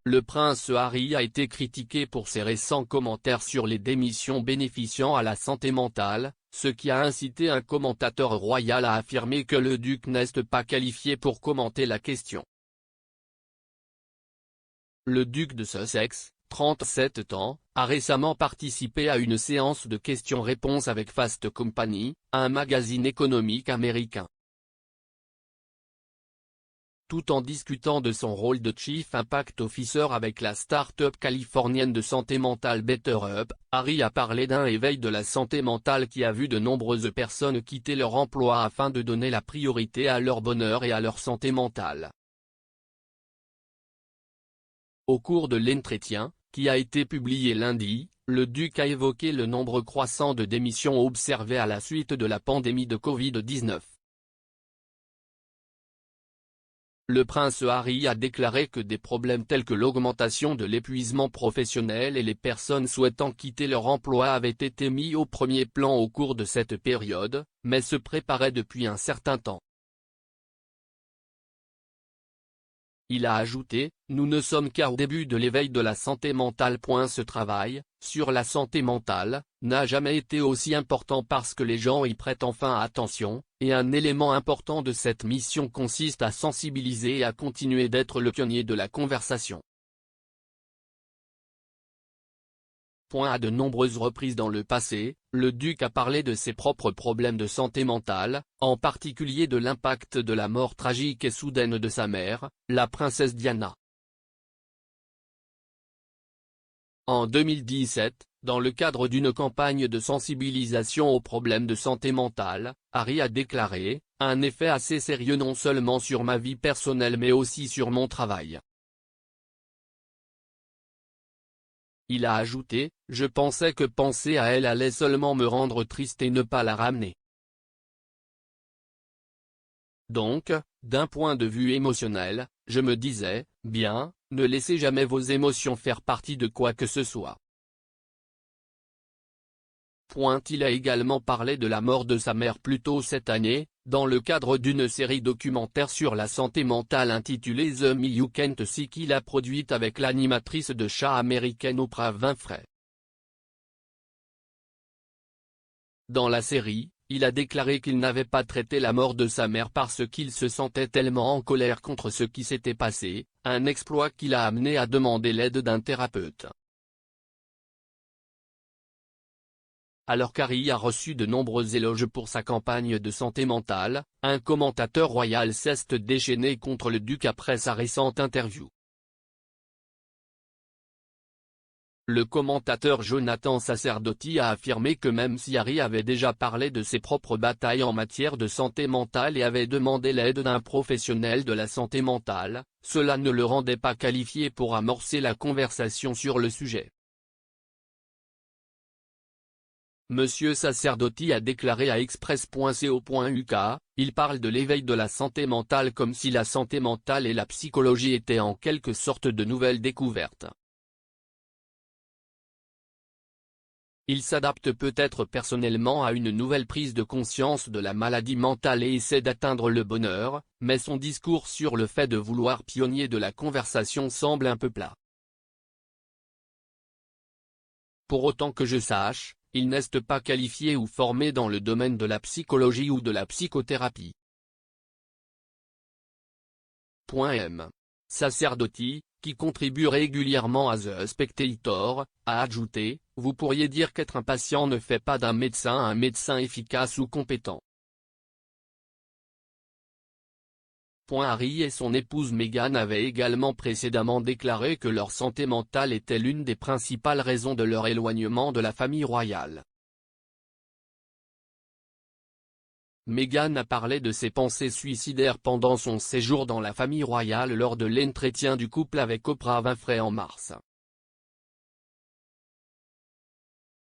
Le prince Harry a été critiqué pour ses récents commentaires sur les démissions bénéficiant à la santé mentale, ce qui a incité un commentateur royal à affirmer que le duc n'est pas qualifié pour commenter la question. Le duc de Sussex, 37 ans, a récemment participé à une séance de questions-réponses avec Fast Company, un magazine économique américain. Tout en discutant de son rôle de Chief Impact Officer avec la start-up californienne de santé mentale BetterUp, Harry a parlé d'un éveil de la santé mentale qui a vu de nombreuses personnes quitter leur emploi afin de donner la priorité à leur bonheur et à leur santé mentale. Au cours de l'entretien, qui a été publié lundi, le duc a évoqué le nombre croissant de démissions observées à la suite de la pandémie de Covid-19. Le prince Harry a déclaré que des problèmes tels que l'augmentation de l'épuisement professionnel et les personnes souhaitant quitter leur emploi avaient été mis au premier plan au cours de cette période, mais se préparaient depuis un certain temps. Il a ajouté, « Nous ne sommes qu'au début de l'éveil de la santé mentale. Ce travail, sur la santé mentale, n'a jamais été aussi important parce que les gens y prêtent enfin attention, et un élément important de cette mission consiste à sensibiliser et à continuer d'être le pionnier de la conversation. » À de nombreuses reprises dans le passé, le duc a parlé de ses propres problèmes de santé mentale, en particulier de l'impact de la mort tragique et soudaine de sa mère, la princesse Diana. En 2017, dans le cadre d'une campagne de sensibilisation aux problèmes de santé mentale, Harry a déclaré « Un effet assez sérieux non seulement sur ma vie personnelle mais aussi sur mon travail ». Il a ajouté, « Je pensais que penser à elle allait seulement me rendre triste et ne pas la ramener. Donc, d'un point de vue émotionnel, je me disais, bien, ne laissez jamais vos émotions faire partie de quoi que ce soit. » Il a également parlé de la mort de sa mère plus tôt cette année, dans le cadre d'une série documentaire sur la santé mentale intitulée The Me You Can't See qu'il a produite avec l'animatrice de chat américaine Oprah Winfrey. Dans la série, il a déclaré qu'il n'avait pas traité la mort de sa mère parce qu'il se sentait tellement en colère contre ce qui s'était passé, un exploit qui l'a amené à demander l'aide d'un thérapeute. Alors qu'Harry a reçu de nombreux éloges pour sa campagne de santé mentale, un commentateur royal s'est déchaîné contre le duc après sa récente interview. Le commentateur Jonathan Sacerdoti a affirmé que même si Harry avait déjà parlé de ses propres batailles en matière de santé mentale et avait demandé l'aide d'un professionnel de la santé mentale, cela ne le rendait pas qualifié pour amorcer la conversation sur le sujet. Monsieur Sacerdoti a déclaré à Express.co.uk, il parle de l'éveil de la santé mentale comme si la santé mentale et la psychologie étaient en quelque sorte de nouvelles découvertes. Il s'adapte peut-être personnellement à une nouvelle prise de conscience de la maladie mentale et essaie d'atteindre le bonheur, mais son discours sur le fait de vouloir pionnier de la conversation semble un peu plat. Pour autant que je sache, il n'est pas qualifié ou formé dans le domaine de la psychologie ou de la psychothérapie. M. Sacerdoti, qui contribue régulièrement à The Spectator, a ajouté, « Vous pourriez dire qu'être un patient ne fait pas d'un médecin un médecin efficace ou compétent. » Harry et son épouse Meghan avaient également précédemment déclaré que leur santé mentale était l'une des principales raisons de leur éloignement de la famille royale. Meghan a parlé de ses pensées suicidaires pendant son séjour dans la famille royale lors de l'entretien du couple avec Oprah Winfrey en mars.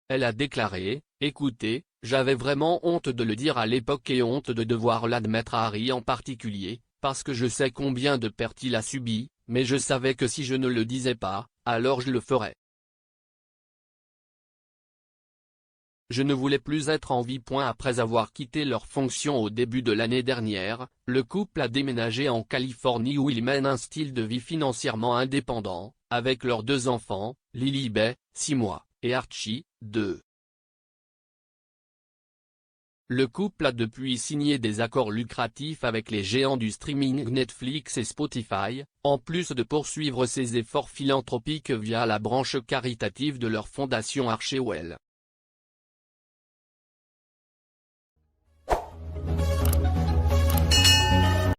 Elle a déclaré, « Écoutez, j'avais vraiment honte de le dire à l'époque et honte de devoir l'admettre à Harry en particulier, parce que je sais combien de pertes il a subi, mais je savais que si je ne le disais pas, alors je le ferais. » Je ne voulais plus être en vie. Après avoir quitté leur fonction au début de l'année dernière, le couple a déménagé en Californie où ils mènent un style de vie financièrement indépendant, avec leurs 2 enfants, Lily-Beth, 6 mois, et Archie, 2. Le couple a depuis signé des accords lucratifs avec les géants du streaming Netflix et Spotify, en plus de poursuivre ses efforts philanthropiques via la branche caritative de leur fondation Archewell.